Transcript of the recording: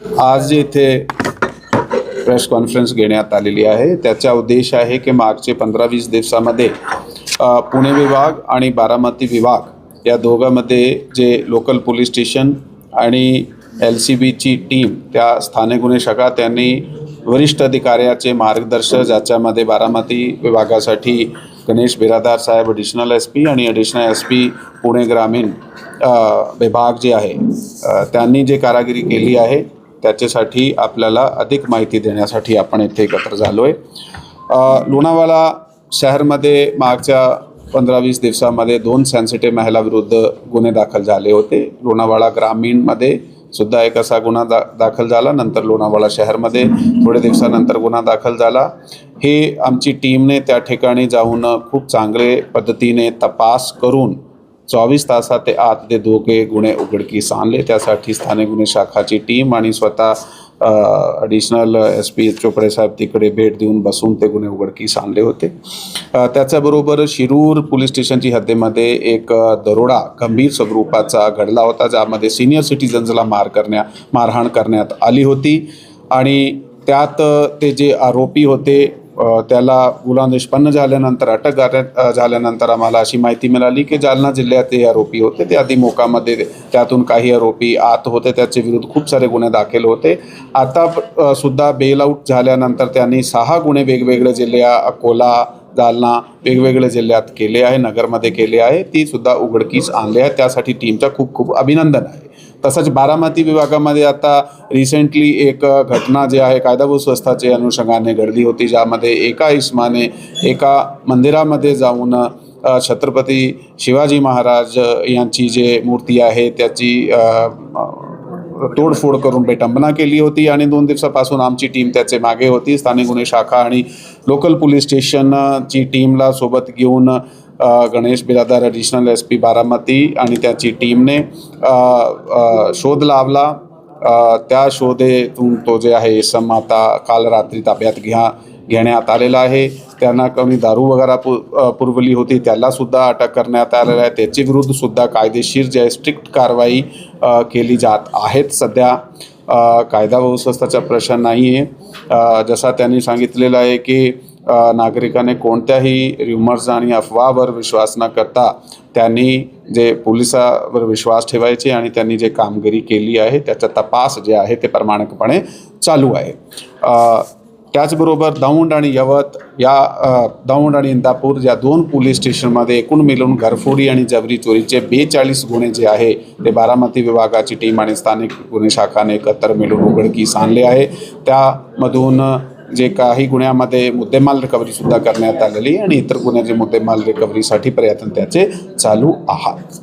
आज इथे press conference घेण्यात आलेली आहे। त्याचा उद्देश आहे की मागचे 15-20 दिवसामध्ये पुणे विभाग आणि बारामती विभाग या दोघांमध्ये जे लोकल पोलीस स्टेशन आणि LCBची टीम त्या स्थानिक गुन्हे शाखा त्यांनी वरिष्ठ अधिकाऱ्याचे मार्गदर्शन ज्याच्यामध्ये बारामती विभागासाठी गणेश बिरादार साहेब ॲडिशनल SP आणि ॲडिशनल SP पुणे ग्रामीण विभाग जे आहे त्यांनी जे कारागिरी केली आहे त्याच्यासाठी आपल्याला अधिक माहिती देण्यासाठी आपण इथे एकत्र झालो आहे। लोणावळा शहरामध्ये मागच्या 15-20 दिवसामध्ये 2 सेन्सिटिव्ह महिलाविरुद्ध गुन्हे दाखल झाले होते। लोणावळा ग्रामीणमध्ये सुद्धा एक असा गुन्हा दाखल झाला, नंतर लोणावळा शहरामध्ये थोडे दिवसानंतर गुन्हा दाखल झाला। हे आमची टीमने त्या ठिकाणी जाऊन खूप चांगले पद्धतीने तपास करून 24 तासात आत ते दोघे गुन्हे उघडकीस आणले। त्यासाठी स्थानिक गुन्हे शाखाची टीम आणि स्वतः ॲडिशनल SP चोपडे साहेब तिकडे भेट देऊन बसून ते गुन्हे उघडकीस आणले होते। त्याच्याबरोबर शिरूर पोलीस स्टेशनची हद्दीमध्ये एक दरोडा गंभीर स्वरूपाचा घडला होता, ज्यामध्ये सिनियर सिटीजन्सला मारहाण करण्यात आली होती आणि त्यात ते जे आरोपी होते त्याला गुन्हा निष्पन्न झाल्यानंतर अटक झाल्यानंतर आम्हाला अशी माहिती मिळाली की जालना जिल्ह्यात ते आरोपी होते। ते आधी मोकामध्ये त्यातून काही आरोपी आत होते, त्याचे विरुद्ध खूप सारे गुन्हे दाखल होते। आता सुद्धा बेल आउट झाल्यानंतर त्यांनी 6 गुन्हे वेगवेगळे जिल्ह्या अकोला जालना वेगवेगळे जिल्ह्यात केले आहे, नगरमध्ये केले आहे, ती सुद्धा उघडकीस आणले आहे। त्यासाठी टीमचा खूप खूप अभिनंदन आहे। तसंच बारामती विभागामध्ये आता रिसेंटली एक घटना जी आहे कायदा व सुव्यवस्थेच्या अनुषंगाने घडली होती, ज्यामध्ये एका इस्माने एका मंदिरामध्ये जाऊन छत्रपती शिवाजी महाराज यांची जे मूर्ती आहे त्याची तोडफोड करून बेटंबना केली होती आणि 2 दिवसापासून आमची टीम त्याचे मागे होती। स्थानिक गुन्हे शाखा आणि लोकल पोलीस स्टेशनची टीमला सोबत घेऊन गणेश बिरादार ॲडिशनल SP बारामती आणि त्याची टीमने शोध लावला। त्या शोधेतून तो जे आहे इसम आता काल रात्री ताब्यात घेण्यात आलेला आहे। त्यांना कमी दारू वगैरे पुरवली होती, त्याला सुद्धा अटक करण्यात आलेला आहे। त्याच्या विरुद्ध सुद्धा कायदेशीर जे स्ट्रिक्ट कारवाई केली जात आहेत। सध्या कायदा व सुव्यवस्थेचा प्रश्न नाही आहे। जसा त्यांनी सांगितलेलं आहे की नागरिकांनी कोणत्याही र्युमर्स आणि अफवावर विश्वास न करता त्यांनी जे पोलिसावर विश्वास ठेवायचे आणि त्यांनी जे कामगिरी केली आहे त्याचा तपास जे आहे ते प्रामाणिकपणे चालू आहे। त्याचबरोबर दौंड आणि यवत या दौंड आणि इंदापूर या 2 पोलीस स्टेशनमध्ये एकूण मिळून घरफोडी आणि जबरी चोरीचे 42 गुन्हे जे आहे ते बारामती विभागाची टीम आणि स्थानिक गुन्हे शाखाने एकत्र मिळून उघडकीस आणले आहे। त्यामधून जे काही गुन्ह्यामध्ये मुद्देमाल रिकव्हरीसुद्धा करण्यात आलेली आणि इतर गुन्ह्याचे मुद्देमाल रिकव्हरीसाठी प्रयत्न त्याचे चालू आहेत।